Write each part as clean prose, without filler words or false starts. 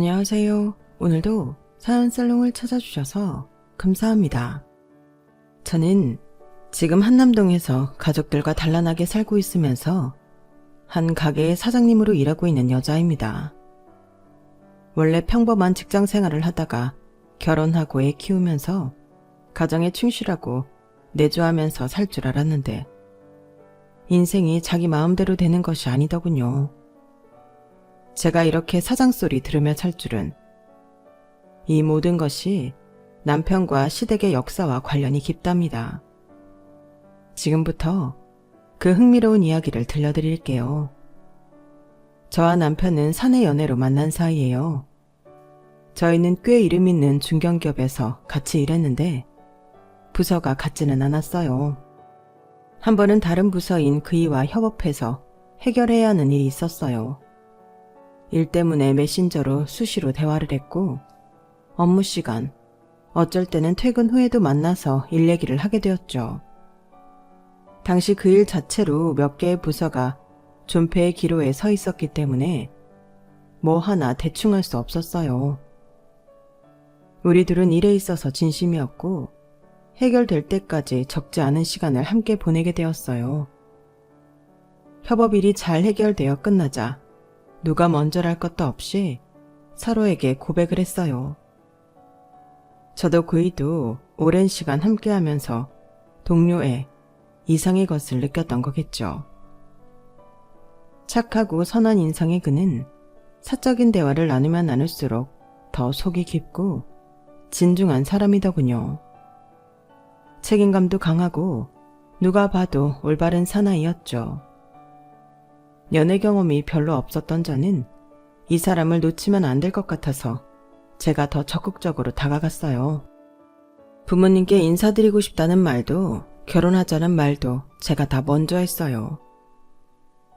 안녕하세요. 오늘도 사연살롱을 찾아주셔서 감사합니다. 저는 지금 한남동에서 가족들과 단란하게 살고 있으면서 한 가게의 사장님으로 일하고 있는 여자입니다. 원래 평범한 직장 생활을 하다가 결혼하고 애 키우면서 가정에 충실하고 내조하면서 살 줄 알았는데 인생이 자기 마음대로 되는 것이 아니더군요. 제가 이렇게 사장 소리 들으며 살 줄은. 이 모든 것이 남편과 시댁의 역사와 관련이 깊답니다. 지금부터 그 흥미로운 이야기를 들려드릴게요. 저와 남편은 사내 연애로 만난 사이예요. 저희는 꽤 이름 있는 중견기업에서 같이 일했는데 부서가 같지는 않았어요. 한 번은 다른 부서인 그이와 협업해서 해결해야 하는 일이 있었어요. 일 때문에 메신저로 수시로 대화를 했고 업무 시간, 어쩔 때는 퇴근 후에도 만나서 일 얘기를 하게 되었죠. 당시 그 일 자체로 몇 개의 부서가 존폐의 기로에 서 있었기 때문에 뭐 하나 대충 할 수 없었어요. 우리 둘은 일에 있어서 진심이었고 해결될 때까지 적지 않은 시간을 함께 보내게 되었어요. 협업일이 잘 해결되어 끝나자 누가 먼저랄 것도 없이 서로에게 고백을 했어요. 저도 그이도 오랜 시간 함께하면서 동료애, 이상의 것을 느꼈던 거겠죠. 착하고 선한 인상의 그는 사적인 대화를 나누면 나눌수록 더 속이 깊고 진중한 사람이더군요. 책임감도 강하고 누가 봐도 올바른 사나이였죠. 연애 경험이 별로 없었던 저는 이 사람을 놓치면 안 될 것 같아서 제가 더 적극적으로 다가갔어요. 부모님께 인사드리고 싶다는 말도 결혼하자는 말도 제가 다 먼저 했어요.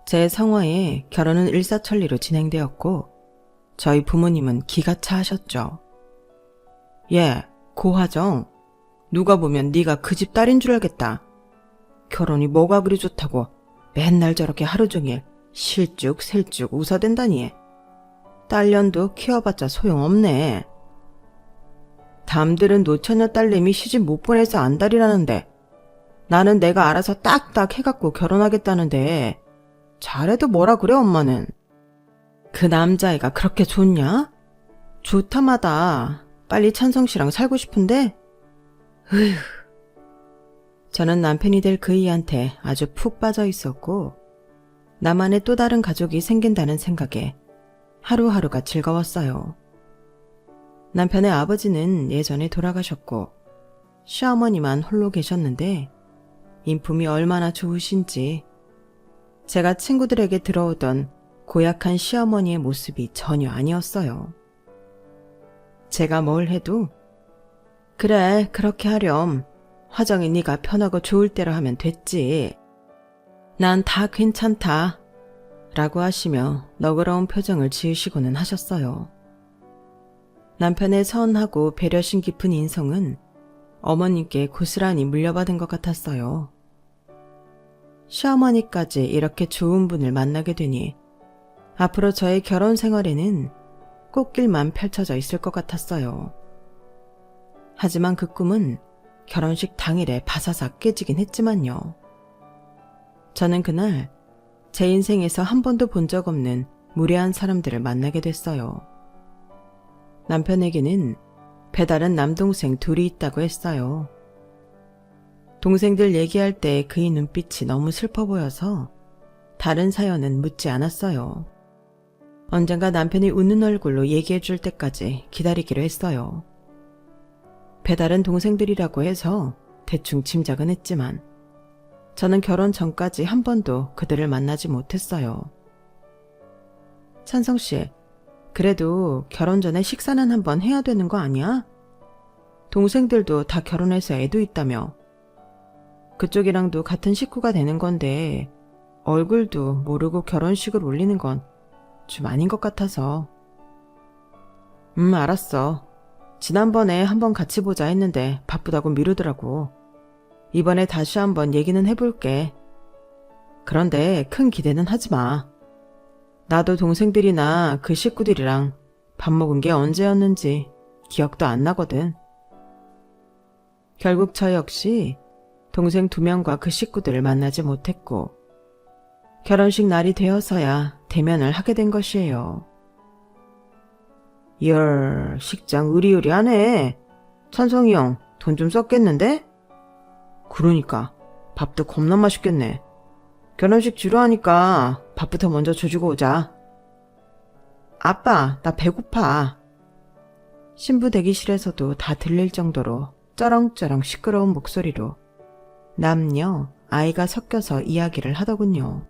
제 성화에 결혼은 일사천리로 진행되었고 저희 부모님은 기가 차하셨죠. 예, 고화정. 누가 보면 네가 그 집 딸인 줄 알겠다. 결혼이 뭐가 그리 좋다고 맨날 저렇게 하루 종일 실쭉 웃어댄다니. 딸년도 키워봤자 소용없네. 남들은 노처녀 딸내미 시집 못 보내서 안달이라는데 나는 내가 알아서 딱딱 해갖고 결혼하겠다는데 잘해도 뭐라 그래 엄마는. 그 남자애가 그렇게 좋냐? 좋다마다 빨리 찬성씨랑 살고 싶은데? 으휴. 저는 남편이 될 그이한테 아주 푹 빠져 있었고 나만의 또 다른 가족이 생긴다는 생각에 하루하루가 즐거웠어요. 남편의 아버지는 예전에 돌아가셨고 시어머니만 홀로 계셨는데 인품이 얼마나 좋으신지 제가 친구들에게 들어오던 고약한 시어머니의 모습이 전혀 아니었어요. 제가 뭘 해도 그래 그렇게 하렴. 화정이 네가 편하고 좋을 대로 하면 됐지. 난 다 괜찮다 라고 하시며 너그러운 표정을 지으시고는 하셨어요. 남편의 선하고 배려심 깊은 인성은 어머님께 고스란히 물려받은 것 같았어요. 시어머니까지 이렇게 좋은 분을 만나게 되니 앞으로 저의 결혼 생활에는 꽃길만 펼쳐져 있을 것 같았어요. 하지만 그 꿈은 결혼식 당일에 바사삭 깨지긴 했지만요. 저는 그날 제 인생에서 한 번도 본 적 없는 무례한 사람들을 만나게 됐어요. 남편에게는 배다른 남동생 둘이 있다고 했어요. 동생들 얘기할 때 그의 눈빛이 너무 슬퍼 보여서 다른 사연은 묻지 않았어요. 언젠가 남편이 웃는 얼굴로 얘기해 줄 때까지 기다리기로 했어요. 배다른 동생들이라고 해서 대충 짐작은 했지만 저는 결혼 전까지 한 번도 그들을 만나지 못했어요. 찬성씨, 그래도 결혼 전에 식사는 한번 해야 되는 거 아니야? 동생들도 다 결혼해서 애도 있다며. 그쪽이랑도 같은 식구가 되는 건데 얼굴도 모르고 결혼식을 올리는 건 좀 아닌 것 같아서. 알았어. 지난번에 한번 같이 보자 했는데 바쁘다고 미루더라고. 이번에 다시 한번 얘기는 해볼게. 그런데 큰 기대는 하지 마. 나도 동생들이나 그 식구들이랑 밥 먹은 게 언제였는지 기억도 안 나거든. 결국 저 역시 동생 2명과 그 식구들을 만나지 못했고 결혼식 날이 되어서야 대면을 하게 된 것이에요. 열, 식장 으리으리하네. 찬성이 형, 돈 좀 썼겠는데? 그러니까 밥도 겁나 맛있겠네. 결혼식 주로하니까 밥부터 먼저 줘주고 오자. 아빠, 나 배고파. 신부 대기실에서도 다 들릴 정도로 쩌렁쩌렁 시끄러운 목소리로 남녀, 아이가 섞여서 이야기를 하더군요.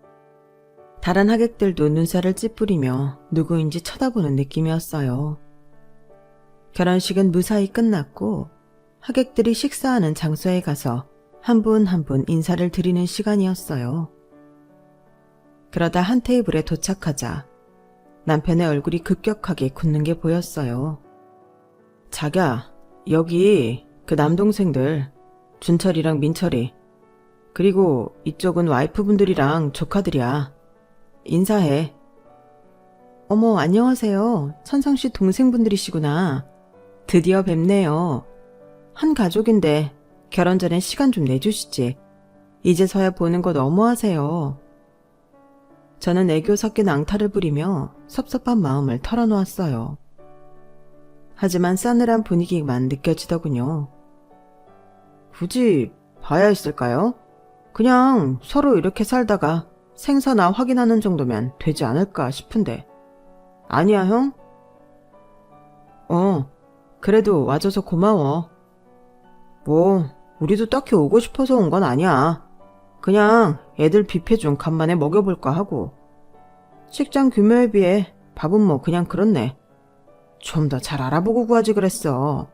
다른 하객들도 눈살을 찌푸리며 누구인지 쳐다보는 느낌이었어요. 결혼식은 무사히 끝났고 하객들이 식사하는 장소에 가서 한 분 한 분 인사를 드리는 시간이었어요. 그러다 한 테이블에 도착하자 남편의 얼굴이 급격하게 굳는 게 보였어요. 자기야, 여기 그 남동생들 준철이랑 민철이 그리고 이쪽은 와이프분들이랑 조카들이야. 인사해. 어머, 안녕하세요. 천성씨 동생분들이시구나. 드디어 뵙네요. 한 가족인데 결혼 전에 시간 좀 내주시지. 이제서야 보는 거 너무하세요. 저는 애교 섞인 앙탈을 부리며 섭섭한 마음을 털어놓았어요. 하지만 싸늘한 분위기만 느껴지더군요. 굳이 봐야 했을까요? 그냥 서로 이렇게 살다가 생사나 확인하는 정도면 되지 않을까 싶은데. 아니야, 형? 그래도 와줘서 고마워. 뭐 우리도 딱히 오고 싶어서 온 건 아니야. 그냥 애들 뷔페 좀 간만에 먹여볼까 하고. 식장 규모에 비해 밥은 뭐 그냥 그렇네. 좀 더 잘 알아보고 구하지 그랬어.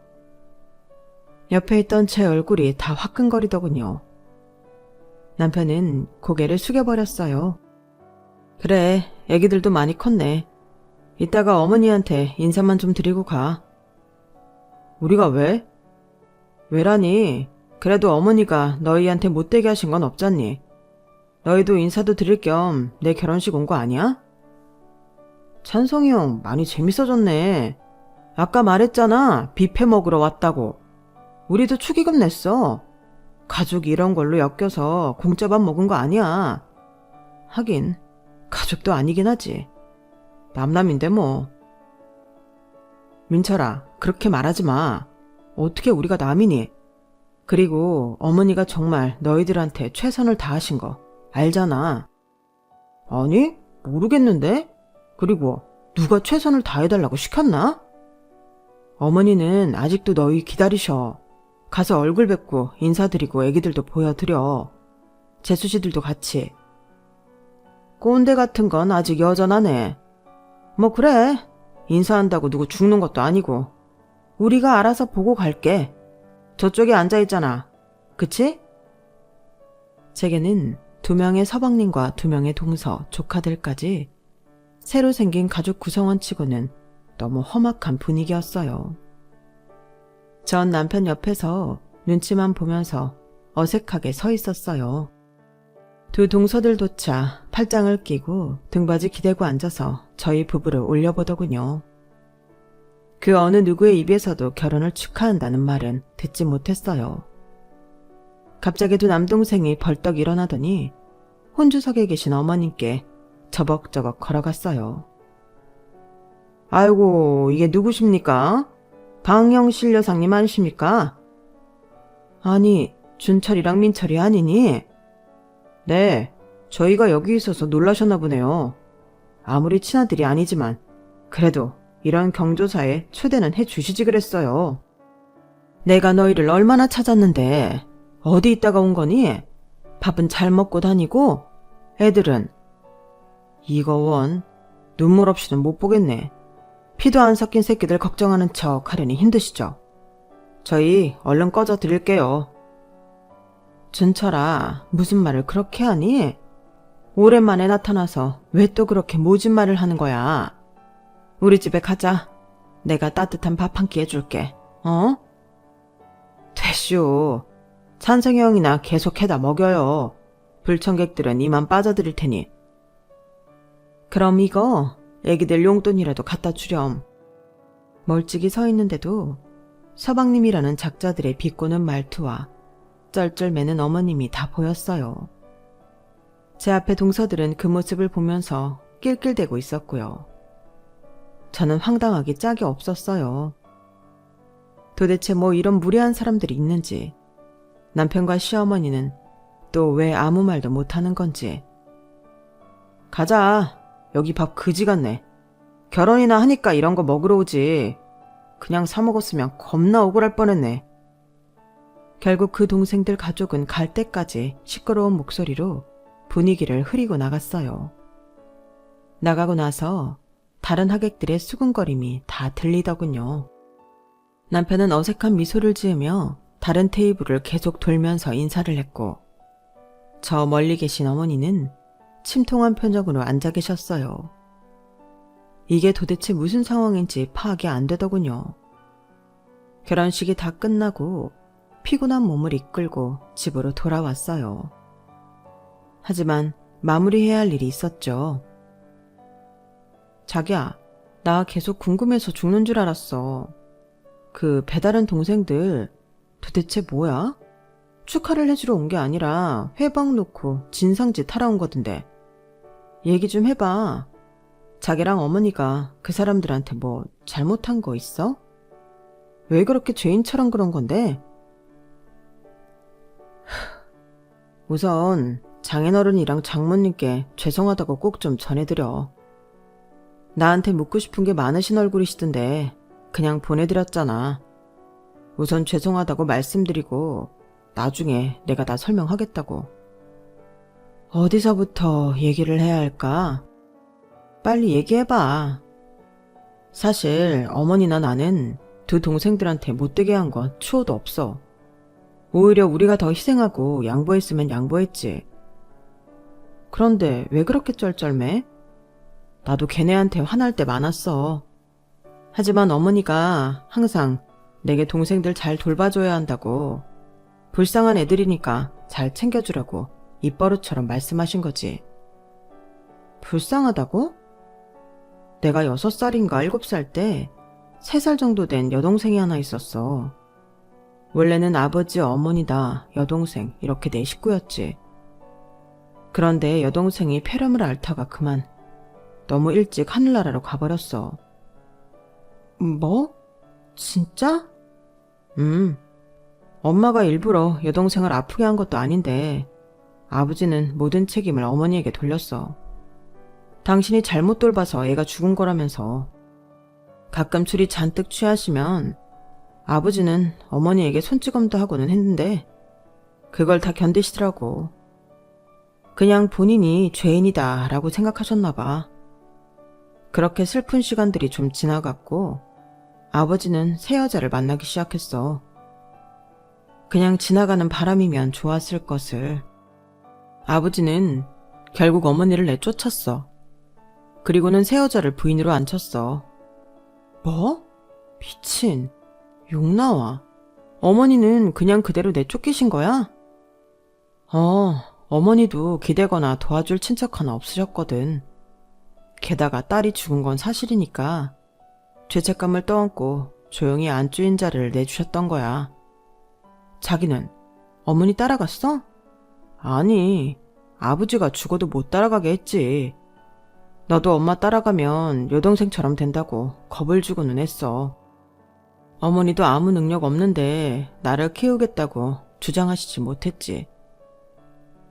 옆에 있던 제 얼굴이 다 화끈거리더군요. 남편은 고개를 숙여버렸어요. 그래, 애기들도 많이 컸네. 이따가 어머니한테 인사만 좀 드리고 가. 우리가 왜? 왜라니? 그래도 어머니가 너희한테 못되게 하신 건 없잖니. 너희도 인사도 드릴 겸 내 결혼식 온 거 아니야? 찬성이 형 많이 재밌어졌네. 아까 말했잖아. 뷔페 먹으러 왔다고. 우리도 축의금 냈어. 가족이 이런 걸로 엮여서 공짜 밥 먹은 거 아니야. 하긴 가족도 아니긴 하지. 남남인데 뭐. 민철아, 그렇게 말하지 마. 어떻게 우리가 남이니? 그리고 어머니가 정말 너희들한테 최선을 다하신 거 알잖아. 아니, 모르겠는데? 그리고 누가 최선을 다해달라고 시켰나? 어머니는 아직도 너희 기다리셔. 가서 얼굴 뵙고 인사드리고 애기들도 보여드려. 재수씨들도 같이. 꼰대 같은 건 아직 여전하네. 뭐 그래. 인사한다고 누구 죽는 것도 아니고. 우리가 알아서 보고 갈게. 저쪽에 앉아있잖아. 그치? 제게는 2명의 서방님과 2명의 동서, 조카들까지 새로 생긴 가족 구성원치고는 너무 험악한 분위기였어요. 전 남편 옆에서 눈치만 보면서 어색하게 서 있었어요. 2 동서들조차 팔짱을 끼고 등받이 기대고 앉아서 저희 부부를 올려보더군요. 그 어느 누구의 입에서도 결혼을 축하한다는 말은 듣지 못했어요. 갑자기 2 남동생이 벌떡 일어나더니 혼주석에 계신 어머님께 저벅저벅 걸어갔어요. 아이고, 이게 누구십니까? 방영실 여사님 아니십니까? 아니, 준철이랑 민철이 아니니? 네, 저희가 여기 있어서 놀라셨나 보네요. 아무리 친아들이 아니지만 그래도 이런 경조사에 초대는 해주시지 그랬어요. 내가 너희를 얼마나 찾았는데 어디 있다가 온 거니? 밥은 잘 먹고 다니고 애들은? 이거 원 눈물 없이는 못 보겠네. 피도 안 섞인 새끼들 걱정하는 척 하려니 힘드시죠? 저희 얼른 꺼져 드릴게요. 준철아, 무슨 말을 그렇게 하니? 오랜만에 나타나서 왜 또 그렇게 모진 말을 하는 거야? 우리 집에 가자. 내가 따뜻한 밥 한 끼 해줄게. 됐슈. 찬성이 형이나 계속 해다 먹여요. 불청객들은 이만 빠져드릴 테니. 그럼 이거 애기들 용돈이라도 갖다 주렴. 멀찍이 서 있는데도 서방님이라는 작자들의 비꼬는 말투와 쩔쩔매는 어머님이 다 보였어요. 제 앞에 동서들은 그 모습을 보면서 낄낄대고 있었고요. 저는 황당하기 짝이 없었어요. 도대체 뭐 이런 무례한 사람들이 있는지, 남편과 시어머니는 또 왜 아무 말도 못하는 건지. 가자. 여기 밥 그지 같네. 결혼이나 하니까 이런 거 먹으러 오지. 그냥 사 먹었으면 겁나 억울할 뻔했네. 결국 그 동생들 가족은 갈 때까지 시끄러운 목소리로 분위기를 흐리고 나갔어요. 나가고 나서 다른 하객들의 수군거림이 다 들리더군요. 남편은 어색한 미소를 지으며 다른 테이블을 계속 돌면서 인사를 했고, 저 멀리 계신 어머니는 침통한 표정으로 앉아 계셨어요. 이게 도대체 무슨 상황인지 파악이 안 되더군요. 결혼식이 다 끝나고 피곤한 몸을 이끌고 집으로 돌아왔어요. 하지만 마무리해야 할 일이 있었죠. 자기야, 나 계속 궁금해서 죽는 줄 알았어. 그 배다른 동생들 도대체 뭐야? 축하를 해주러 온 게 아니라 회방 놓고 진상짓 하러 온 거던데. 얘기 좀 해봐. 자기랑 어머니가 그 사람들한테 뭐 잘못한 거 있어? 왜 그렇게 죄인처럼 그런 건데? 우선 장인어른이랑 장모님께 죄송하다고 꼭 좀 전해드려. 나한테 묻고 싶은 게 많으신 얼굴이시던데 그냥 보내드렸잖아. 우선 죄송하다고 말씀드리고 나중에 내가 다 설명하겠다고. 어디서부터 얘기를 해야 할까? 빨리 얘기해봐. 사실 어머니나 나는 두 동생들한테 못되게 한 건 추호도 없어. 오히려 우리가 더 희생하고 양보했으면 양보했지. 그런데 왜 그렇게 쩔쩔매? 나도 걔네한테 화날 때 많았어. 하지만 어머니가 항상 내게 동생들 잘 돌봐줘야 한다고, 불쌍한 애들이니까 잘 챙겨주라고 입버릇처럼 말씀하신 거지. 불쌍하다고? 내가 6살인가 7살 때 3살 정도 된 여동생이 하나 있었어. 원래는 아버지, 어머니다, 여동생 이렇게 4 식구였지. 그런데 여동생이 폐렴을 앓다가 그만 너무 일찍 하늘나라로 가버렸어. 뭐? 진짜? 엄마가 일부러 여동생을 아프게 한 것도 아닌데 아버지는 모든 책임을 어머니에게 돌렸어. 당신이 잘못 돌봐서 애가 죽은 거라면서. 가끔 술이 잔뜩 취하시면 아버지는 어머니에게 손찌검도 하고는 했는데 그걸 다 견디시더라고. 그냥 본인이 죄인이다 라고 생각하셨나 봐. 그렇게 슬픈 시간들이 좀 지나갔고 아버지는 새 여자를 만나기 시작했어. 그냥 지나가는 바람이면 좋았을 것을. 아버지는 결국 어머니를 내쫓았어. 그리고는 새 여자를 부인으로 앉혔어. 뭐? 미친. 욕 나와. 어머니는 그냥 그대로 내쫓기신 거야? 어머니도 기대거나 도와줄 친척 하나 없으셨거든. 게다가 딸이 죽은 건 사실이니까 죄책감을 떠안고 조용히 안주인 자를 내주셨던 거야. 자기는 어머니 따라갔어? 아니, 아버지가 죽어도 못 따라가게 했지. 너도 엄마 따라가면 여동생처럼 된다고 겁을 주고는 했어. 어머니도 아무 능력 없는데 나를 키우겠다고 주장하시지 못했지.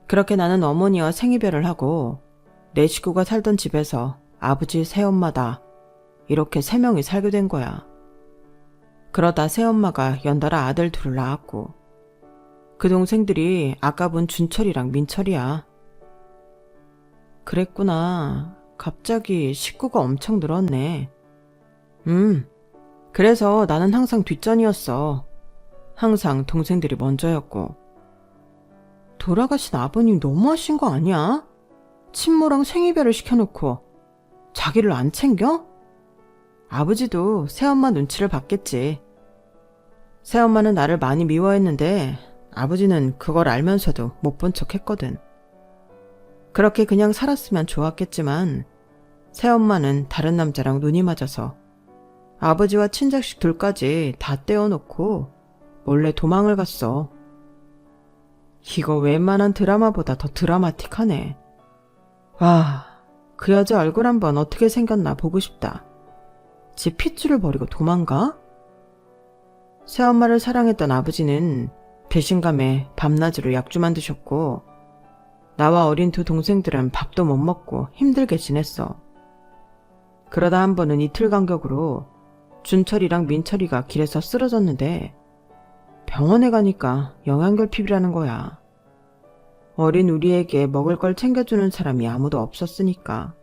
그렇게 나는 어머니와 생이별을 하고 내 식구가 살던 집에서 아버지, 새엄마다 이렇게 3명이 살게 된 거야. 그러다 새엄마가 연달아 아들 둘을 낳았고 그 동생들이 아까 본 준철이랑 민철이야. 그랬구나. 갑자기 식구가 엄청 늘었네. 그래서 나는 항상 뒷전이었어. 항상 동생들이 먼저였고. 돌아가신 아버님 너무하신 거 아니야? 친모랑 생이별을 시켜놓고 자기를 안 챙겨? 아버지도 새엄마 눈치를 봤겠지. 새엄마는 나를 많이 미워했는데 아버지는 그걸 알면서도 못 본 척 했거든. 그렇게 그냥 살았으면 좋았겠지만 새엄마는 다른 남자랑 눈이 맞아서 아버지와 친자식 둘까지 다 떼어놓고 몰래 도망을 갔어. 이거 웬만한 드라마보다 더 드라마틱하네. 와, 그 여자 얼굴 한번 어떻게 생겼나 보고 싶다. 지 핏줄을 버리고 도망가? 새엄마를 사랑했던 아버지는 배신감에 밤낮으로 약주만 드셨고 나와 어린 두 동생들은 밥도 못 먹고 힘들게 지냈어. 그러다 한 번은 이틀 간격으로 준철이랑 민철이가 길에서 쓰러졌는데 병원에 가니까 영양결핍이라는 거야. 어린 우리에게 먹을 걸 챙겨주는 사람이 아무도 없었으니까.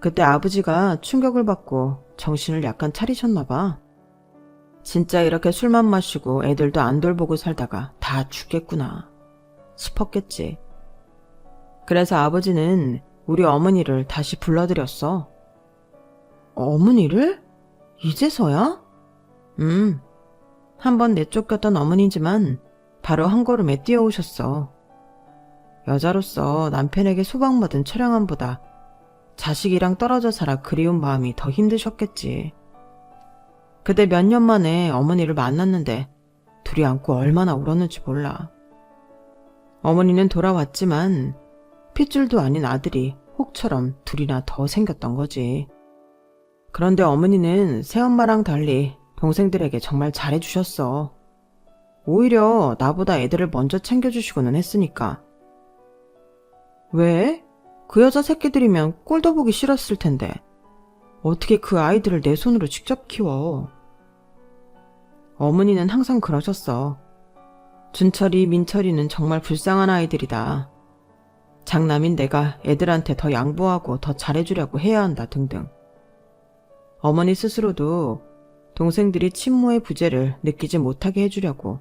그때 아버지가 충격을 받고 정신을 약간 차리셨나 봐. 진짜 이렇게 술만 마시고 애들도 안 돌보고 살다가 다 죽겠구나 싶었겠지. 그래서 아버지는 우리 어머니를 다시 불러들였어. 어머니를? 이제서야? 한번 내쫓겼던 어머니지만 바로 한 걸음에 뛰어오셨어. 여자로서 남편에게 소박맞은 처량함보다 자식이랑 떨어져 살아 그리운 마음이 더 힘드셨겠지. 그때 몇 년 만에 어머니를 만났는데 둘이 안고 얼마나 울었는지 몰라. 어머니는 돌아왔지만 핏줄도 아닌 아들이 혹처럼 둘이나 더 생겼던 거지. 그런데 어머니는 새엄마랑 달리 동생들에게 정말 잘해주셨어. 오히려 나보다 애들을 먼저 챙겨주시고는 했으니까. 왜? 그 여자 새끼들이면 꼴도 보기 싫었을 텐데 어떻게 그 아이들을 내 손으로 직접 키워? 어머니는 항상 그러셨어. 준철이, 민철이는 정말 불쌍한 아이들이다. 장남인 내가 애들한테 더 양보하고 더 잘해주려고 해야 한다 등등. 어머니 스스로도 동생들이 친모의 부재를 느끼지 못하게 해주려고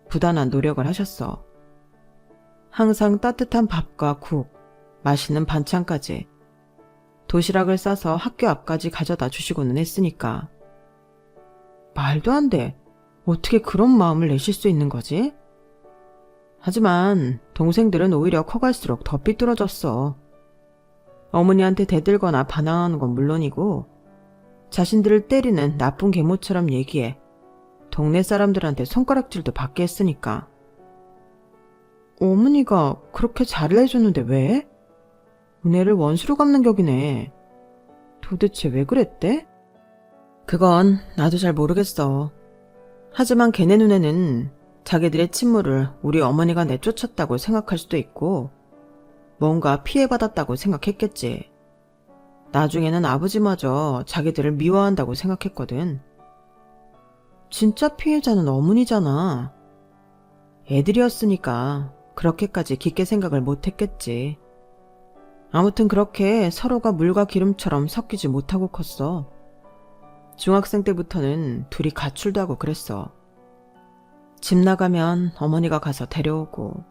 부단한 노력을 하셨어. 항상 따뜻한 밥과 국, 맛있는 반찬까지 도시락을 싸서 학교 앞까지 가져다 주시고는 했으니까. 말도 안 돼. 어떻게 그런 마음을 내실 수 있는 거지? 하지만 동생들은 오히려 커갈수록 더 삐뚤어졌어. 어머니한테 대들거나 반항하는 건 물론이고 자신들을 때리는 나쁜 계모처럼 얘기해 동네 사람들한테 손가락질도 받게 했으니까. 어머니가 그렇게 잘을 해줬는데 왜? 은혜를 원수로 갚는 격이네. 도대체 왜 그랬대? 그건 나도 잘 모르겠어. 하지만 걔네 눈에는 자기들의 친모를 우리 어머니가 내쫓았다고 생각할 수도 있고 뭔가 피해받았다고 생각했겠지. 나중에는 아버지마저 자기들을 미워한다고 생각했거든. 진짜 피해자는 어머니잖아. 애들이었으니까 그렇게까지 깊게 생각을 못했겠지. 아무튼 그렇게 서로가 물과 기름처럼 섞이지 못하고 컸어. 중학생 때부터는 둘이 가출도 하고 그랬어. 집 나가면 어머니가 가서 데려오고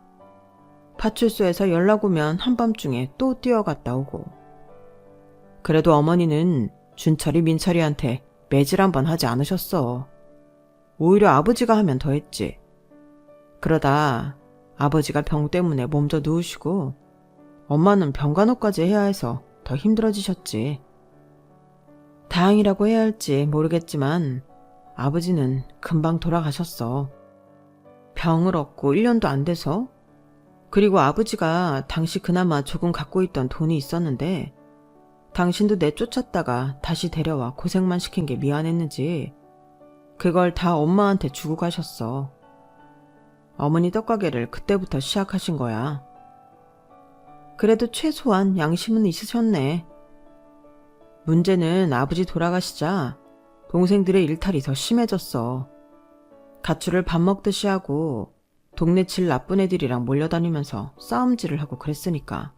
파출소에서 연락 오면 한밤중에 또 뛰어갔다 오고. 그래도 어머니는 준철이 민철이한테 매질 한번 하지 않으셨어. 오히려 아버지가 하면 더 했지. 그러다 아버지가 병 때문에 몸져 누우시고 엄마는 병간호까지 해야 해서 더 힘들어지셨지. 다행이라고 해야 할지 모르겠지만 아버지는 금방 돌아가셨어. 병을 얻고 1년도 안 돼서. 그리고 아버지가 당시 그나마 조금 갖고 있던 돈이 있었는데 당신도 내쫓았다가 다시 데려와 고생만 시킨 게 미안했는지 그걸 다 엄마한테 주고 가셨어. 어머니 떡가게를 그때부터 시작하신 거야. 그래도 최소한 양심은 있으셨네. 문제는 아버지 돌아가시자 동생들의 일탈이 더 심해졌어. 가출을 밥 먹듯이 하고 동네 질 나쁜 애들이랑 몰려다니면서 싸움질을 하고 그랬으니까.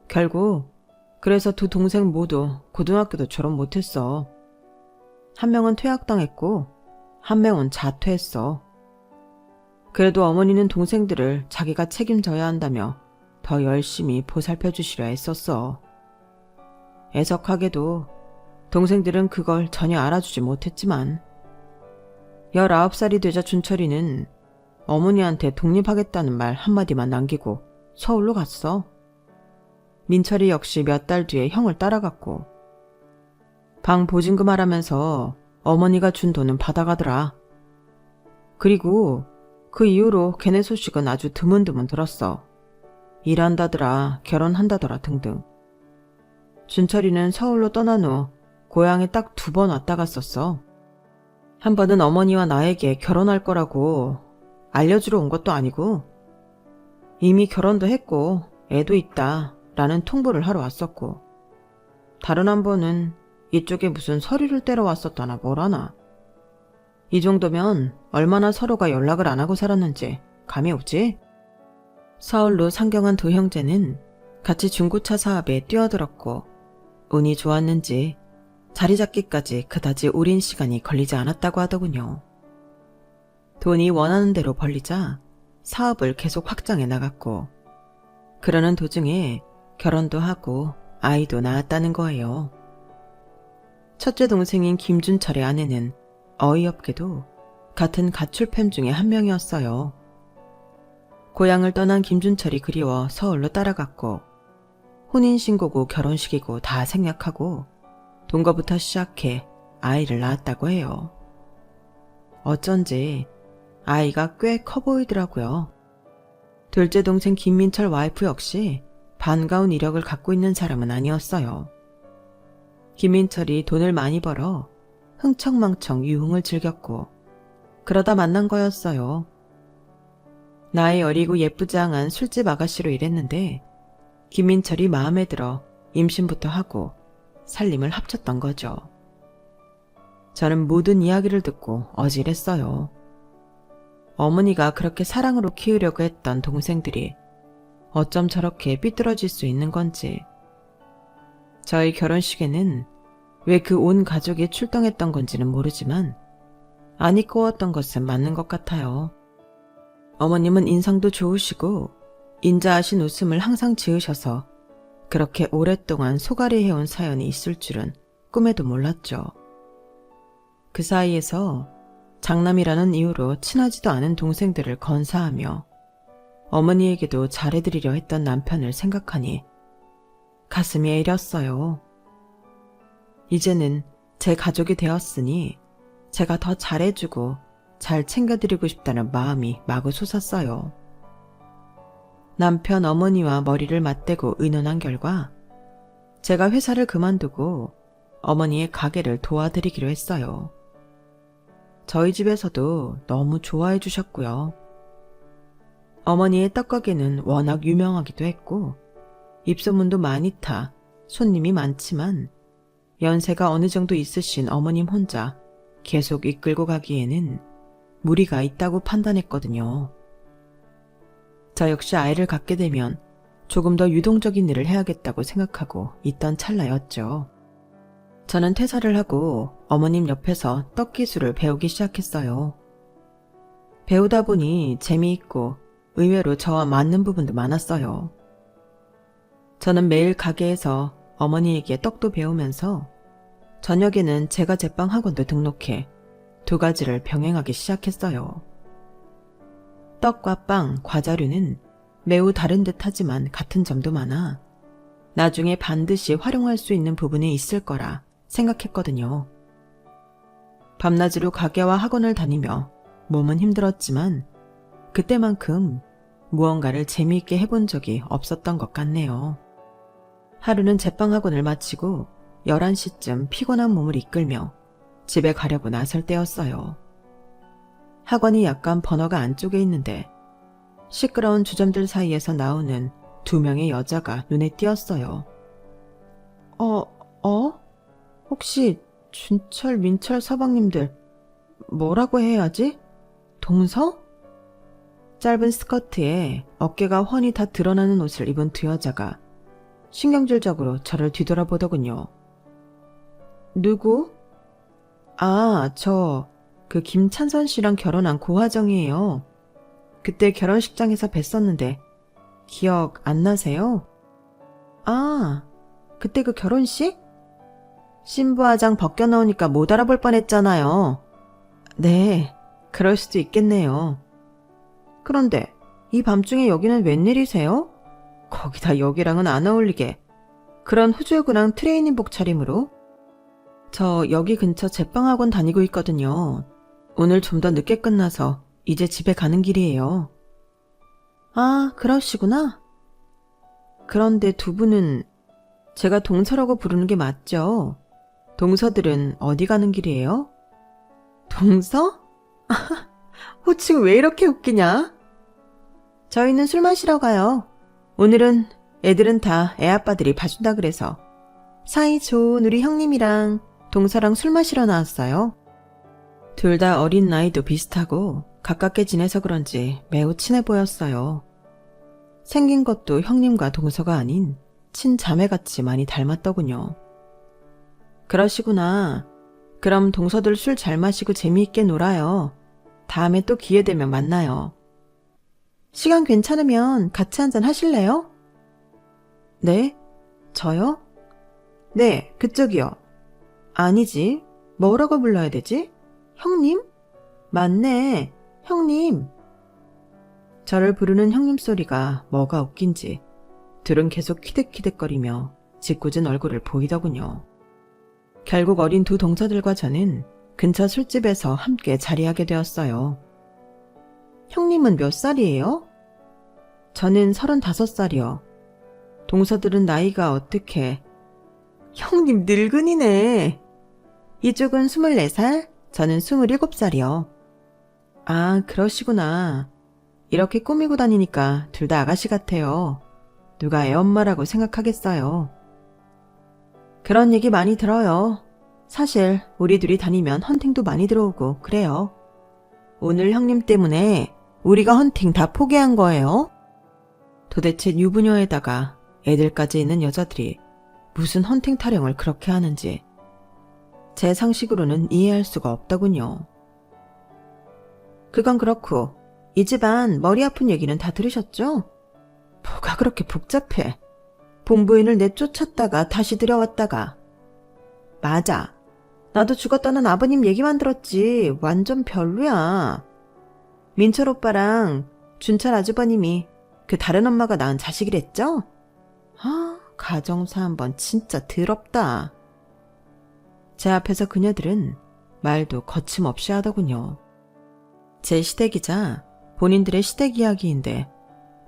결국 그래서 두 동생 모두 고등학교도 졸업 못했어. 한 명은 퇴학당했고 한 명은 자퇴했어. 그래도 어머니는 동생들을 자기가 책임져야 한다며 더 열심히 보살펴 주시려 애썼어. 애석하게도 동생들은 그걸 전혀 알아주지 못했지만 19살이 되자 준철이는 어머니한테 독립하겠다는 말 한마디만 남기고 서울로 갔어. 민철이 역시 몇 달 뒤에 형을 따라갔고 방 보증금 하라면서 어머니가 준 돈은 받아가더라. 그리고 그 이후로 걔네 소식은 아주 드문드문 들었어. 일한다더라, 결혼한다더라 등등. 준철이는 서울로 떠난 후 고향에 딱 2번 왔다 갔었어. 한 번은 어머니와 나에게 결혼할 거라고 알려주러 온 것도 아니고 이미 결혼도 했고 애도 있다 라는 통보를 하러 왔었고, 다른 한 번은 이쪽에 무슨 서류를 떼러 왔었다나 뭐라나. 이 정도면 얼마나 서로가 연락을 안 하고 살았는지 감이 오지? 서울로 상경한 2 형제는 같이 중고차 사업에 뛰어들었고, 운이 좋았는지 자리 잡기까지 그다지 오랜 시간이 걸리지 않았다고 하더군요. 돈이 원하는 대로 벌리자 사업을 계속 확장해 나갔고, 그러는 도중에 결혼도 하고 아이도 낳았다는 거예요. 첫째 동생인 김준철의 아내는 어이없게도 같은 가출팸 중에 한 명이었어요. 고향을 떠난 김준철이 그리워 서울로 따라갔고, 혼인신고고 결혼식이고 다 생략하고 동거부터 시작해 아이를 낳았다고 해요. 어쩐지 아이가 꽤 커 보이더라고요. 둘째 동생 김민철 와이프 역시 반가운 이력을 갖고 있는 사람은 아니었어요. 김민철이 돈을 많이 벌어 흥청망청 유흥을 즐겼고, 그러다 만난 거였어요. 나이 어리고 예쁘장한 술집 아가씨로 일했는데 김민철이 마음에 들어 임신부터 하고 살림을 합쳤던 거죠. 저는 모든 이야기를 듣고 어질했어요. 어머니가 그렇게 사랑으로 키우려고 했던 동생들이 어쩜 저렇게 삐뚤어질 수 있는 건지. 저희 결혼식에는 왜 그 온 가족이 출동했던 건지는 모르지만 안이 꼬웠던 것은 맞는 것 같아요. 어머님은 인상도 좋으시고 인자하신 웃음을 항상 지으셔서 그렇게 오랫동안 소갈이 해온 사연이 있을 줄은 꿈에도 몰랐죠. 그 사이에서 장남이라는 이유로 친하지도 않은 동생들을 건사하며 어머니에게도 잘해드리려 했던 남편을 생각하니 가슴이 애렸어요. 이제는 제 가족이 되었으니 제가 더 잘해주고 잘 챙겨드리고 싶다는 마음이 마구 솟았어요. 남편 어머니와 머리를 맞대고 의논한 결과 제가 회사를 그만두고 어머니의 가게를 도와드리기로 했어요. 저희 집에서도 너무 좋아해 주셨고요. 어머니의 떡가게는 워낙 유명하기도 했고 입소문도 많이 타 손님이 많지만 연세가 어느 정도 있으신 어머님 혼자 계속 이끌고 가기에는 무리가 있다고 판단했거든요. 저 역시 아이를 갖게 되면 조금 더 유동적인 일을 해야겠다고 생각하고 있던 찰나였죠. 저는 퇴사를 하고 어머님 옆에서 떡 기술을 배우기 시작했어요. 배우다 보니 재미있고 의외로 저와 맞는 부분도 많았어요. 저는 매일 가게에서 어머니에게 떡도 배우면서 저녁에는 제가 제빵 학원도 등록해 2가지를 병행하기 시작했어요. 떡과 빵, 과자류는 매우 다른 듯 하지만 같은 점도 많아 나중에 반드시 활용할 수 있는 부분이 있을 거라 생각했거든요. 밤낮으로 가게와 학원을 다니며 몸은 힘들었지만 그때만큼 무언가를 재미있게 해본 적이 없었던 것 같네요. 하루는 제빵 학원을 마치고 11시쯤 피곤한 몸을 이끌며 집에 가려고 나설 때였어요. 학원이 약간 번화가 안쪽에 있는데 시끄러운 주점들 사이에서 나오는 2명의 여자가 눈에 띄었어요. 혹시 준철, 민철 서방님들 뭐라고 해야지? 동서? 짧은 스커트에 어깨가 훤히 다 드러나는 옷을 입은 2 여자가 신경질적으로 저를 뒤돌아보더군요. 누구? 그 김찬선 씨랑 결혼한 고화정이에요. 그때 결혼식장에서 뵀었는데 기억 안 나세요? 그때 그 결혼식? 신부화장 벗겨놓으니까 못 알아볼 뻔했잖아요. 네, 그럴 수도 있겠네요. 그런데 이 밤중에 여기는 웬일이세요? 거기다 여기랑은 안 어울리게 그런 후줄근한 트레이닝복 차림으로? 저 여기 근처 제빵학원 다니고 있거든요. 오늘 좀 더 늦게 끝나서 이제 집에 가는 길이에요. 아, 그러시구나. 그런데 두 분은 제가 동서라고 부르는 게 맞죠? 동서들은 어디 가는 길이에요? 동서? 호칭 왜 이렇게 웃기냐? 저희는 술 마시러 가요. 오늘은 애들은 다 애아빠들이 봐준다 그래서 사이 좋은 우리 형님이랑 동서랑 술 마시러 나왔어요. 둘 다 어린 나이도 비슷하고 가깝게 지내서 그런지 매우 친해 보였어요. 생긴 것도 형님과 동서가 아닌 친자매같이 많이 닮았더군요. 그러시구나. 그럼 동서들 술 잘 마시고 재미있게 놀아요. 다음에 또 기회 되면 만나요. 시간 괜찮으면 같이 한잔 하실래요? 네? 저요? 네, 그쪽이요. 아니지. 뭐라고 불러야 되지? 형님? 맞네. 형님. 저를 부르는 형님 소리가 뭐가 웃긴지 둘은 계속 키득키득거리며 짓궂은 얼굴을 보이더군요. 결국 어린 두 동서들과 저는 근처 술집에서 함께 자리하게 되었어요. 형님은 몇 살이에요? 저는 35살이요. 동서들은 나이가 어떻게... 형님 늙은이네. 이쪽은 24살, 저는 27살이요. 아, 그러시구나. 이렇게 꾸미고 다니니까 둘 다 아가씨 같아요. 누가 애엄마라고 생각하겠어요. 그런 얘기 많이 들어요. 사실 우리 둘이 다니면 헌팅도 많이 들어오고 그래요. 오늘 형님 때문에 우리가 헌팅 다 포기한 거예요. 도대체 유부녀에다가 애들까지 있는 여자들이 무슨 헌팅 타령을 그렇게 하는지 제 상식으로는 이해할 수가 없더군요. 그건 그렇고 이 집안 머리 아픈 얘기는 다 들으셨죠? 뭐가 그렇게 복잡해. 본부인을 내쫓았다가 다시 들여왔다가. 맞아. 나도 죽었다는 아버님 얘기만 들었지 완전 별로야. 민철 오빠랑 준철 아주버님이 그 다른 엄마가 낳은 자식이랬죠? 아, 가정사 한번 진짜 더럽다. 제 앞에서 그녀들은 말도 거침없이 하더군요. 제 시댁이자 본인들의 시댁 이야기인데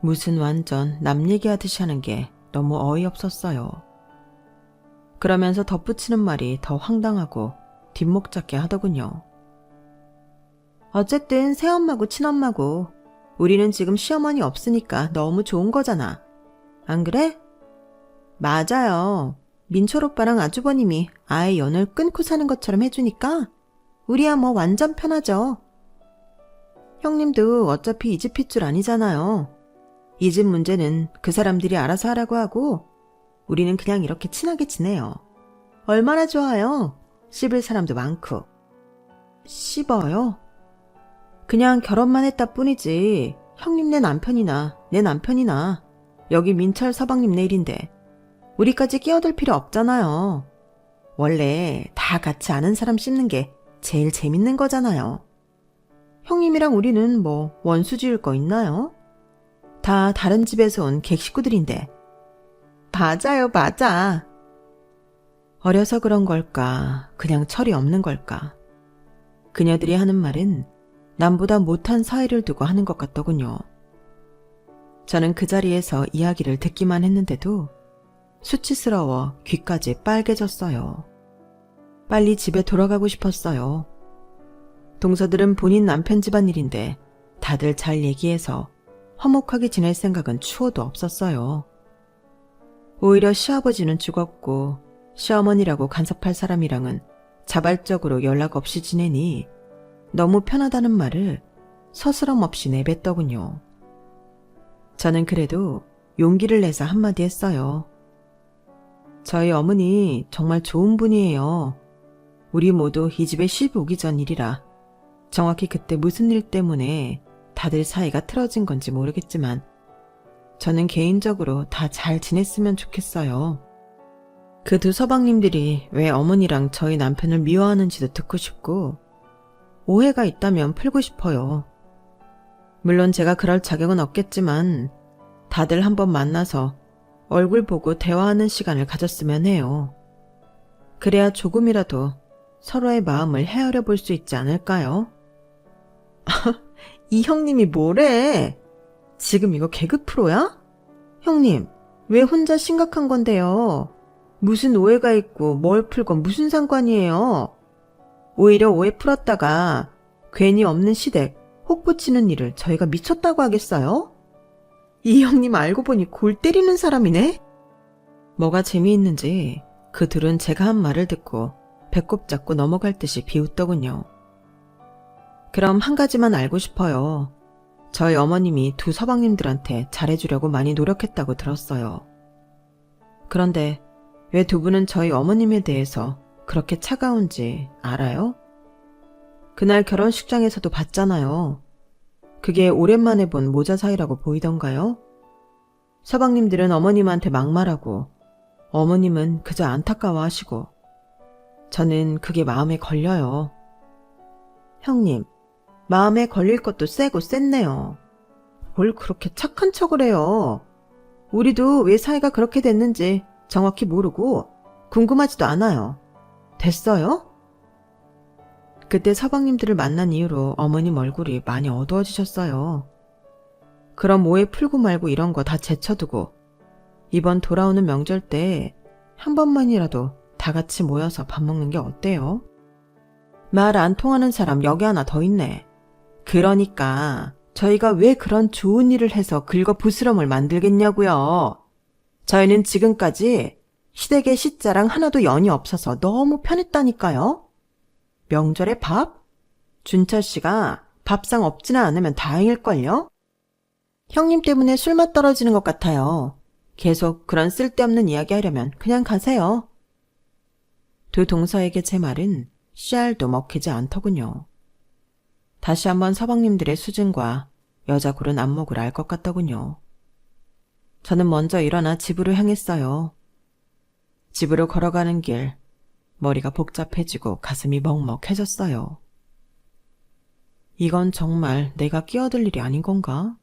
무슨 완전 남 얘기하듯이 하는 게 너무 어이없었어요. 그러면서 덧붙이는 말이 더 황당하고 뒷목 잡게 하더군요. 어쨌든 새엄마고 친엄마고 우리는 지금 시어머니 없으니까 너무 좋은 거잖아. 안 그래? 맞아요. 민철 오빠랑 아주버님이 아예 연을 끊고 사는 것처럼 해주니까 우리야 뭐 완전 편하죠. 형님도 어차피 이 집 핏줄 아니잖아요. 이 집 문제는 그 사람들이 알아서 하라고 하고 우리는 그냥 이렇게 친하게 지내요. 얼마나 좋아요. 씹을 사람도 많고. 씹어요? 그냥 결혼만 했다 뿐이지. 형님네 남편이나 내 남편이나 여기 민철 서방님 내 일인데 우리까지 끼어들 필요 없잖아요. 원래 다 같이 아는 사람 씹는 게 제일 재밌는 거잖아요. 형님이랑 우리는 뭐 원수 지을 거 있나요? 다 다른 집에서 온 객식구들인데. 맞아요, 맞아. 어려서 그런 걸까, 그냥 철이 없는 걸까. 그녀들이 하는 말은 남보다 못한 사이를 두고 하는 것 같더군요. 저는 그 자리에서 이야기를 듣기만 했는데도 수치스러워 귀까지 빨개졌어요. 빨리 집에 돌아가고 싶었어요. 동서들은 본인 남편 집안일인데 다들 잘 얘기해서 화목하게 지낼 생각은 추호도 없었어요. 오히려 시아버지는 죽었고 시어머니라고 간섭할 사람이랑은 자발적으로 연락 없이 지내니 너무 편하다는 말을 서스럼 없이 내뱉더군요. 저는 그래도 용기를 내서 한마디 했어요. 저희 어머니 정말 좋은 분이에요. 우리 모두 이 집에 시집 오기 전 일이라 정확히 그때 무슨 일 때문에 다들 사이가 틀어진 건지 모르겠지만 저는 개인적으로 다 잘 지냈으면 좋겠어요. 그 두 서방님들이 왜 어머니랑 저희 남편을 미워하는지도 듣고 싶고 오해가 있다면 풀고 싶어요. 물론 제가 그럴 자격은 없겠지만 다들 한번 만나서 얼굴 보고 대화하는 시간을 가졌으면 해요. 그래야 조금이라도 서로의 마음을 헤아려 볼 수 있지 않을까요? 이 형님이 뭐래? 지금 이거 개그 프로야? 형님, 왜 혼자 심각한 건데요? 무슨 오해가 있고 뭘 풀건 무슨 상관이에요? 오히려 오해 풀었다가 괜히 없는 시댁 혹 붙이는 일을 저희가 미쳤다고 하겠어요? 이 형님 알고 보니 골 때리는 사람이네? 뭐가 재미있는지 그 둘은 제가 한 말을 듣고 배꼽 잡고 넘어갈 듯이 비웃더군요. 그럼 한 가지만 알고 싶어요. 저희 어머님이 두 서방님들한테 잘해주려고 많이 노력했다고 들었어요. 그런데 왜 두 분은 저희 어머님에 대해서 그렇게 차가운지 알아요? 그날 결혼식장에서도 봤잖아요. 그게 오랜만에 본 모자 사이라고 보이던가요? 서방님들은 어머님한테 막말하고 어머님은 그저 안타까워하시고 저는 그게 마음에 걸려요. 형님, 마음에 걸릴 것도 세고 셌네요. 뭘 그렇게 착한 척을 해요. 우리도 왜 사이가 그렇게 됐는지 정확히 모르고 궁금하지도 않아요. 됐어요? 그때 서방님들을 만난 이후로 어머님 얼굴이 많이 어두워지셨어요. 그럼 오해 풀고 말고 이런 거 다 제쳐두고 이번 돌아오는 명절 때 한 번만이라도 다 같이 모여서 밥 먹는 게 어때요? 말 안 통하는 사람 여기 하나 더 있네. 그러니까 저희가 왜 그런 좋은 일을 해서 긁어 부스럼을 만들겠냐고요. 저희는 지금까지 시댁의 시자랑 하나도 연이 없어서 너무 편했다니까요. 명절에 밥? 준철 씨가 밥상 없지는 않으면 다행일걸요? 형님 때문에 술맛 떨어지는 것 같아요. 계속 그런 쓸데없는 이야기 하려면 그냥 가세요. 두 동서에게 제 말은 씨알도 먹히지 않더군요. 다시 한번 서방님들의 수준과 여자 고른 안목을 알 것 같더군요. 저는 먼저 일어나 집으로 향했어요. 집으로 걸어가는 길, 머리가 복잡해지고 가슴이 먹먹해졌어요. 이건 정말 내가 끼어들 일이 아닌 건가?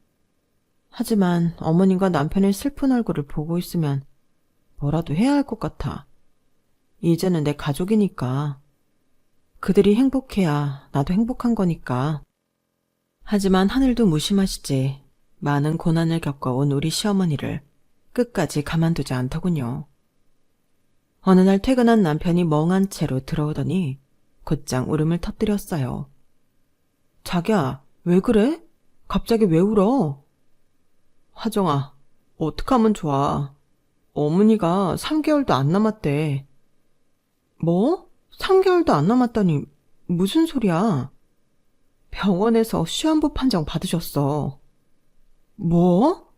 하지만 어머님과 남편의 슬픈 얼굴을 보고 있으면 뭐라도 해야 할 것 같아. 이제는 내 가족이니까. 그들이 행복해야 나도 행복한 거니까. 하지만 하늘도 무심하시지 많은 고난을 겪어온 우리 시어머니를 끝까지 가만두지 않더군요. 어느 날 퇴근한 남편이 멍한 채로 들어오더니 곧장 울음을 터뜨렸어요. 자기야, 왜 그래? 갑자기 왜 울어? 화정아, 어떡하면 좋아. 어머니가 3개월도 안 남았대. 뭐? 3개월도 안 남았다니 무슨 소리야? 병원에서 시한부 판정 받으셨어. 뭐?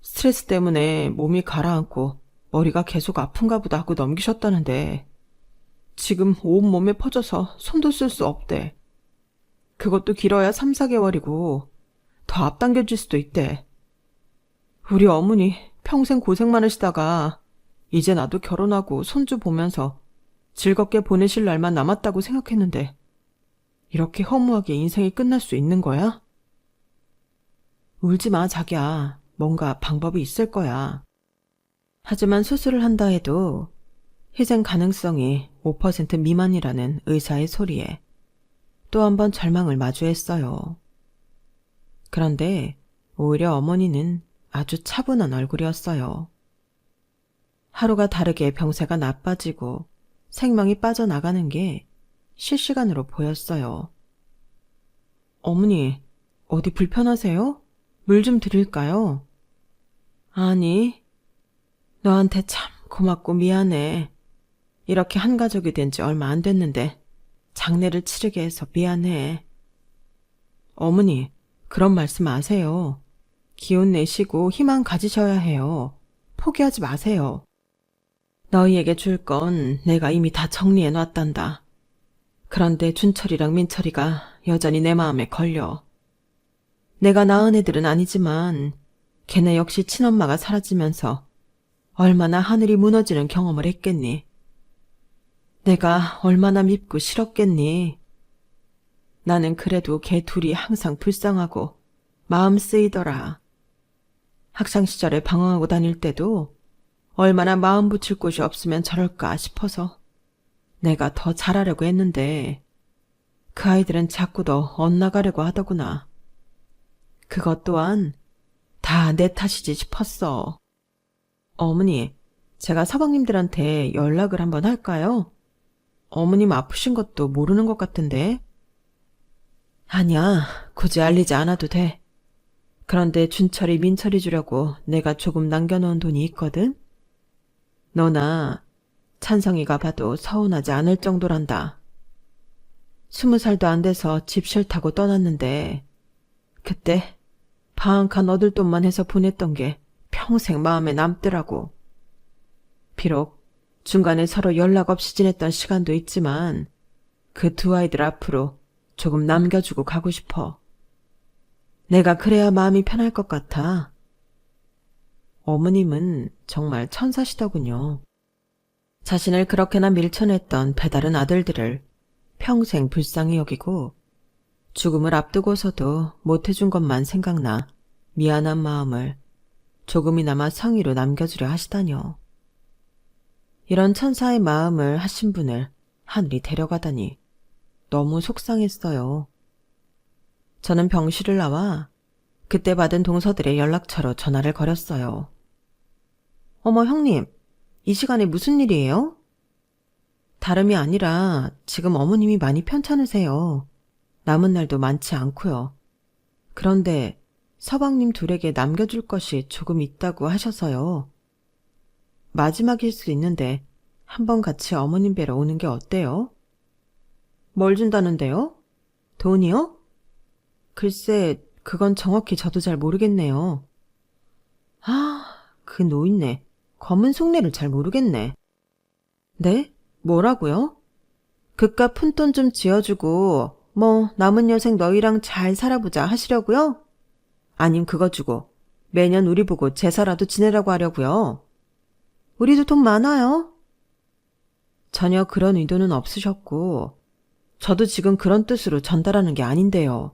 스트레스 때문에 몸이 가라앉고 머리가 계속 아픈가 보다 하고 넘기셨다는데 지금 온몸에 퍼져서 손도 쓸 수 없대. 그것도 길어야 3, 4개월이고 더 앞당겨질 수도 있대. 우리 어머니 평생 고생 많으시다가 이제 나도 결혼하고 손주 보면서 즐겁게 보내실 날만 남았다고 생각했는데 이렇게 허무하게 인생이 끝날 수 있는 거야? 울지 마, 자기야. 뭔가 방법이 있을 거야. 하지만 수술을 한다 해도 희생 가능성이 5% 미만이라는 의사의 소리에 또 한 번 절망을 마주했어요. 그런데 오히려 어머니는 아주 차분한 얼굴이었어요. 하루가 다르게 병세가 나빠지고 생명이 빠져나가는 게 실시간으로 보였어요. 어머니, 어디 불편하세요? 물 좀 드릴까요? 아니, 너한테 참 고맙고 미안해. 이렇게 한 가족이 된 지 얼마 안 됐는데 장례를 치르게 해서 미안해. 어머니, 그런 말씀 마세요. 기운 내시고 희망 가지셔야 해요. 포기하지 마세요. 너희에게 줄 건 내가 이미 다 정리해놨단다. 그런데 준철이랑 민철이가 여전히 내 마음에 걸려. 내가 낳은 애들은 아니지만 걔네 역시 친엄마가 사라지면서 얼마나 하늘이 무너지는 경험을 했겠니? 내가 얼마나 밉고 싫었겠니? 나는 그래도 걔 둘이 항상 불쌍하고 마음 쓰이더라. 학창시절에 방황하고 다닐 때도 얼마나 마음 붙일 곳이 없으면 저럴까 싶어서 내가 더 잘하려고 했는데 그 아이들은 자꾸 더 엇나가려고 하더구나. 그것 또한 다 내 탓이지 싶었어. 어머니, 제가 서방님들한테 연락을 한번 할까요? 어머님 아프신 것도 모르는 것 같은데. 아니야, 굳이 알리지 않아도 돼. 그런데 준철이 민철이 주려고 내가 조금 남겨놓은 돈이 있거든? 너나 찬성이가 봐도 서운하지 않을 정도란다. 20살도 안 돼서 집 싫다고 떠났는데 그때 방 한 칸 얻을 돈만 해서 보냈던 게 평생 마음에 남더라고. 비록 중간에 서로 연락 없이 지냈던 시간도 있지만 그 두 아이들 앞으로 조금 남겨주고 가고 싶어. 내가 그래야 마음이 편할 것 같아. 어머님은 정말 천사시더군요. 자신을 그렇게나 밀쳐냈던 배다른 아들들을 평생 불쌍히 여기고 죽음을 앞두고서도 못해준 것만 생각나 미안한 마음을 조금이나마 성의로 남겨주려 하시다뇨. 이런 천사의 마음을 하신 분을 하늘이 데려가다니 너무 속상했어요. 저는 병실을 나와 그때 받은 동서들의 연락처로 전화를 걸었어요. 어머 형님, 이 시간에 무슨 일이에요? 다름이 아니라 지금 어머님이 많이 편찮으세요. 남은 날도 많지 않고요. 그런데 서방님 둘에게 남겨줄 것이 조금 있다고 하셔서요. 마지막일 수 있는데 한번 같이 어머님 뵈러 오는 게 어때요? 뭘 준다는데요? 돈이요? 글쎄, 그건 정확히 저도 잘 모르겠네요. 아, 그 노인네. 검은 속내를 잘 모르겠네. 네? 뭐라고요? 그깟 푼돈 좀 쥐어주고 뭐 남은 여생 너희랑 잘 살아보자 하시려고요? 아님 그거 주고 매년 우리 보고 제사라도 지내라고 하려고요? 우리도 돈 많아요. 전혀 그런 의도는 없으셨고 저도 지금 그런 뜻으로 전달하는 게 아닌데요.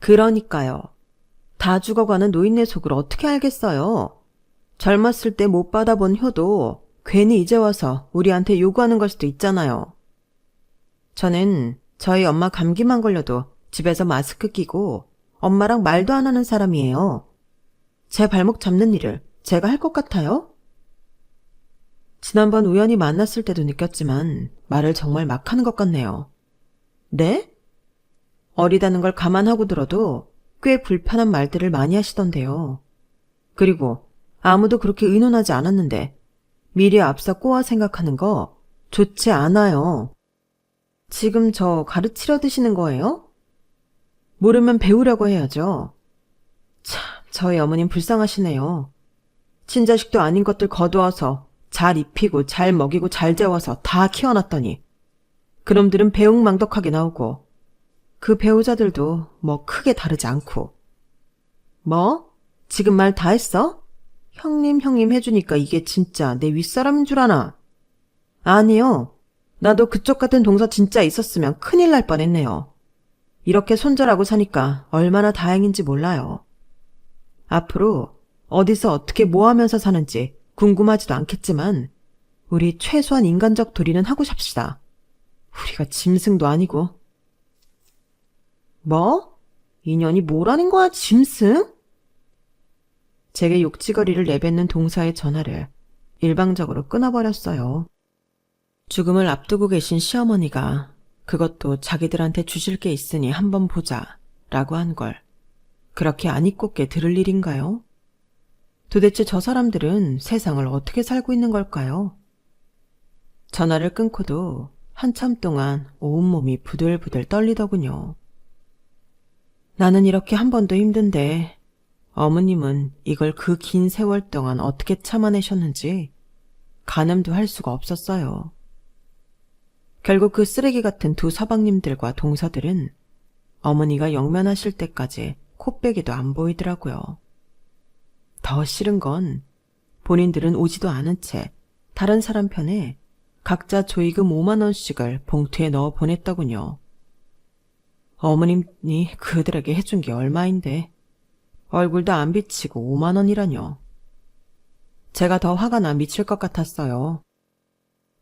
그러니까요. 다 죽어가는 노인네 속을 어떻게 알겠어요? 젊었을 때 못 받아본 효도 괜히 이제 와서 우리한테 요구하는 걸 수도 있잖아요. 저는 저희 엄마 감기만 걸려도 집에서 마스크 끼고 엄마랑 말도 안 하는 사람이에요. 제 발목 잡는 일을 제가 할 것 같아요? 지난번 우연히 만났을 때도 느꼈지만 말을 정말 막 하는 것 같네요. 네? 어리다는 걸 감안하고 들어도 꽤 불편한 말들을 많이 하시던데요. 그리고 아무도 그렇게 의논하지 않았는데 미리 앞서 꼬아 생각하는 거 좋지 않아요. 지금 저 가르치려 드시는 거예요? 모르면 배우려고 해야죠. 참, 저희 어머님 불쌍하시네요. 친자식도 아닌 것들 거두어서 잘 입히고 잘 먹이고 잘 재워서 다 키워놨더니 그놈들은 배웅망덕하게 나오고 그 배우자들도 뭐 크게 다르지 않고. 뭐? 지금 말 다 했어? 형님 해주니까 이게 진짜 내 윗사람인 줄 아나? 아니요. 나도 그쪽 같은 동서 진짜 있었으면 큰일 날 뻔했네요. 이렇게 손절하고 사니까 얼마나 다행인지 몰라요. 앞으로 어디서 어떻게 뭐 하면서 사는지 궁금하지도 않겠지만 우리 최소한 인간적 도리는 하고 삽시다. 우리가 짐승도 아니고. 뭐? 인연이 뭐라는 거야, 짐승? 제게 욕지거리를 내뱉는 동사의 전화를 일방적으로 끊어버렸어요. 죽음을 앞두고 계신 시어머니가 그것도 자기들한테 주실 게 있으니 한번 보자 라고 한 걸 그렇게 안 입곱게 들을 일인가요? 도대체 저 사람들은 세상을 어떻게 살고 있는 걸까요? 전화를 끊고도 한참 동안 온몸이 부들부들 떨리더군요. 나는 이렇게 한 번도 힘든데 어머님은 이걸 그 긴 세월 동안 어떻게 참아내셨는지 가늠도 할 수가 없었어요. 결국 그 쓰레기 같은 두 서방님들과 동서들은 어머니가 영면하실 때까지 코빼기도 안 보이더라고요. 더 싫은 건 본인들은 오지도 않은 채 다른 사람 편에 각자 조의금 5만 원씩을 봉투에 넣어 보냈더군요. 어머님이 그들에게 해준 게 얼마인데 얼굴도 안 비치고 5만 원이라뇨. 제가 더 화가 나 미칠 것 같았어요.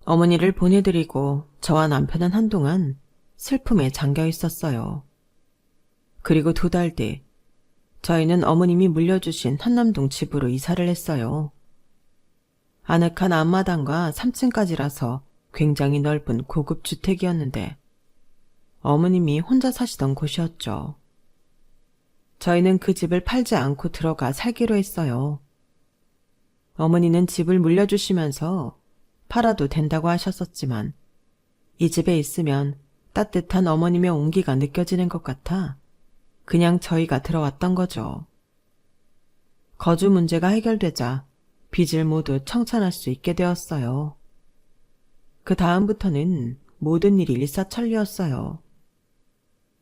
어머니를 보내드리고 저와 남편은 한동안 슬픔에 잠겨 있었어요. 그리고 2달 뒤 저희는 어머님이 물려주신 한남동 집으로 이사를 했어요. 아늑한 앞마당과 3층까지라서 굉장히 넓은 고급 주택이었는데 어머님이 혼자 사시던 곳이었죠. 저희는 그 집을 팔지 않고 들어가 살기로 했어요. 어머니는 집을 물려주시면서 팔아도 된다고 하셨었지만 이 집에 있으면 따뜻한 어머님의 온기가 느껴지는 것 같아 그냥 저희가 들어왔던 거죠. 거주 문제가 해결되자 빚을 모두 청산할 수 있게 되었어요. 그 다음부터는 모든 일이 일사천리였어요.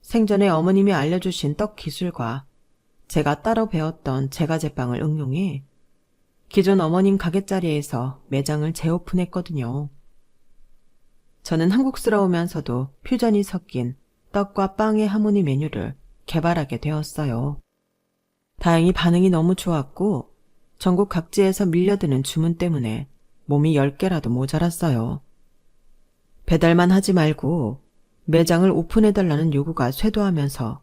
생전에 어머님이 알려주신 떡 기술과 제가 따로 배웠던 제과제빵을 응용해 기존 어머님 가게 자리에서 매장을 재오픈했거든요. 저는 한국스러우면서도 퓨전이 섞인 떡과 빵의 하모니 메뉴를 개발하게 되었어요. 다행히 반응이 너무 좋았고 전국 각지에서 밀려드는 주문 때문에 몸이 10개라도 모자랐어요. 배달만 하지 말고 매장을 오픈해달라는 요구가 쇄도하면서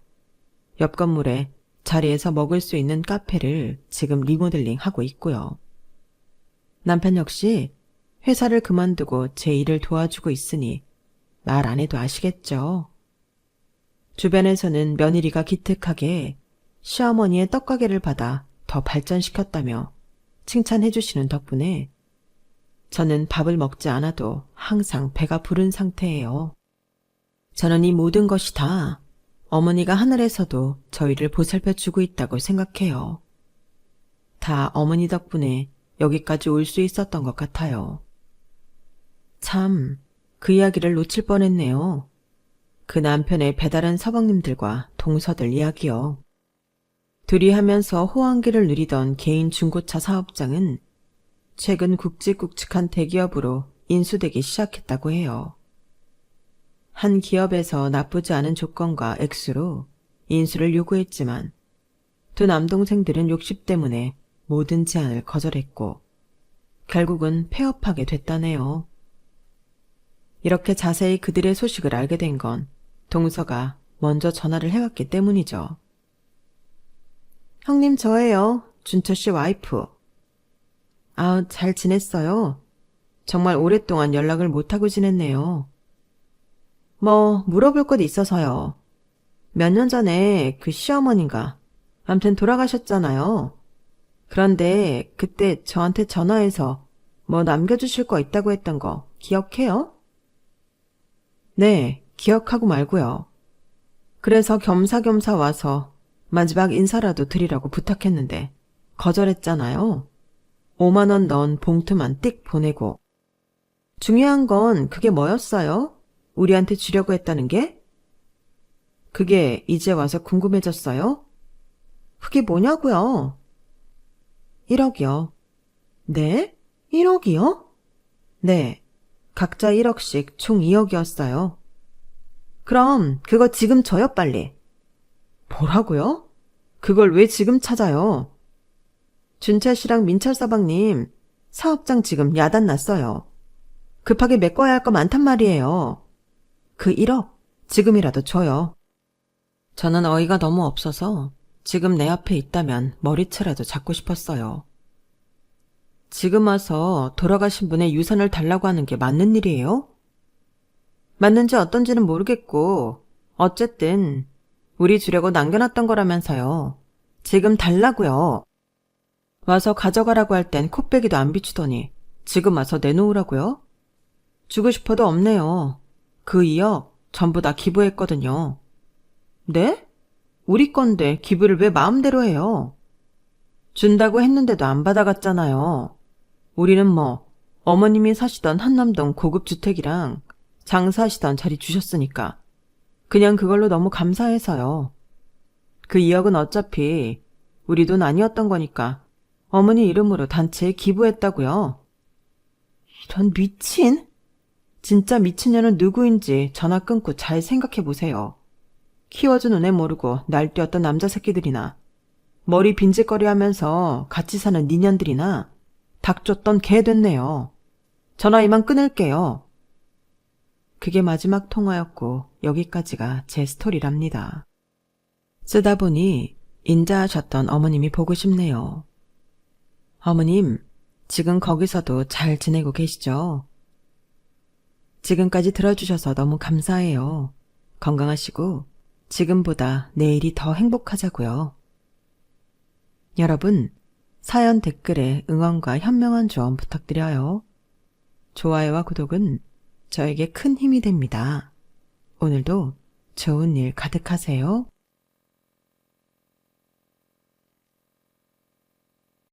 옆 건물에 자리에서 먹을 수 있는 카페를 지금 리모델링 하고 있고요. 남편 역시 회사를 그만두고 제 일을 도와주고 있으니 말 안 해도 아시겠죠. 주변에서는 며느리가 기특하게 시어머니의 떡가게를 받아 더 발전시켰다며 칭찬해 주시는 덕분에 저는 밥을 먹지 않아도 항상 배가 부른 상태예요. 저는 이 모든 것이 다 어머니가 하늘에서도 저희를 보살펴 주고 있다고 생각해요. 다 어머니 덕분에 여기까지 올 수 있었던 것 같아요. 참, 그 이야기를 놓칠 뻔했네요. 그 남편의 배다른 서방님들과 동서들 이야기요. 둘이 하면서 호황기를 누리던 개인 중고차 사업장은 최근 굵직굵직한 대기업으로 인수되기 시작했다고 해요. 한 기업에서 나쁘지 않은 조건과 액수로 인수를 요구했지만 두 남동생들은 욕심 때문에 모든 제안을 거절했고 결국은 폐업하게 됐다네요. 이렇게 자세히 그들의 소식을 알게 된 건 동서가 먼저 전화를 해왔기 때문이죠. 형님 저예요. 준철씨 와이프. 아, 잘 지냈어요? 정말 오랫동안 연락을 못하고 지냈네요. 뭐 물어볼 것 있어서요. 몇 년 전에 그 시어머니가 암튼 돌아가셨잖아요. 그런데 그때 저한테 전화해서 뭐 남겨주실 거 있다고 했던 거 기억해요? 네, 기억하고 말고요. 그래서 겸사겸사 와서 마지막 인사라도 드리라고 부탁했는데 거절했잖아요. 5만 원 넣은 봉투만 띡 보내고. 중요한 건 그게 뭐였어요? 우리한테 주려고 했다는 게? 그게 이제 와서 궁금해졌어요? 그게 뭐냐고요? 1억이요. 네? 1억이요? 네. 각자 1억씩 총 2억이었어요. 그럼 그거 지금 줘요 빨리. 뭐라고요? 그걸 왜 지금 찾아요? 준철 씨랑 민철 서방님 사업장 지금 야단 났어요. 급하게 메꿔야 할 거 많단 말이에요. 그 1억 지금이라도 줘요. 저는 어이가 너무 없어서 지금 내 앞에 있다면 머리채라도 잡고 싶었어요. 지금 와서 돌아가신 분의 유산을 달라고 하는 게 맞는 일이에요? 맞는지 어떤지는 모르겠고 어쨌든 우리 주려고 남겨놨던 거라면서요. 지금 달라고요. 와서 가져가라고 할 땐 콧배기도 안 비추더니 지금 와서 내놓으라고요? 주고 싶어도 없네요. 그 2억 전부 다 기부했거든요. 네? 우리 건데 기부를 왜 마음대로 해요? 준다고 했는데도 안 받아갔잖아요. 우리는 뭐 어머님이 사시던 한남동 고급 주택이랑 장사하시던 자리 주셨으니까 그냥 그걸로 너무 감사해서요. 그 2억은 어차피 우리 돈 아니었던 거니까 어머니 이름으로 단체에 기부했다고요. 이런 미친? 진짜 미친년은 누구인지 전화 끊고 잘 생각해보세요. 키워준 은혜 모르고 날뛰었던 남자 새끼들이나 머리 빈짓거리 하면서 같이 사는 니년들이나 닥쳤던 개 됐네요. 전화 이만 끊을게요. 그게 마지막 통화였고 여기까지가 제 스토리랍니다. 쓰다 보니 인자하셨던 어머님이 보고 싶네요. 어머님, 지금 거기서도 잘 지내고 계시죠? 지금까지 들어주셔서 너무 감사해요. 건강하시고 지금보다 내일이 더 행복하자고요. 여러분, 사연 댓글에 응원과 현명한 조언 부탁드려요. 좋아요와 구독은 저에게 큰 힘이 됩니다. 오늘도 좋은 일 가득하세요.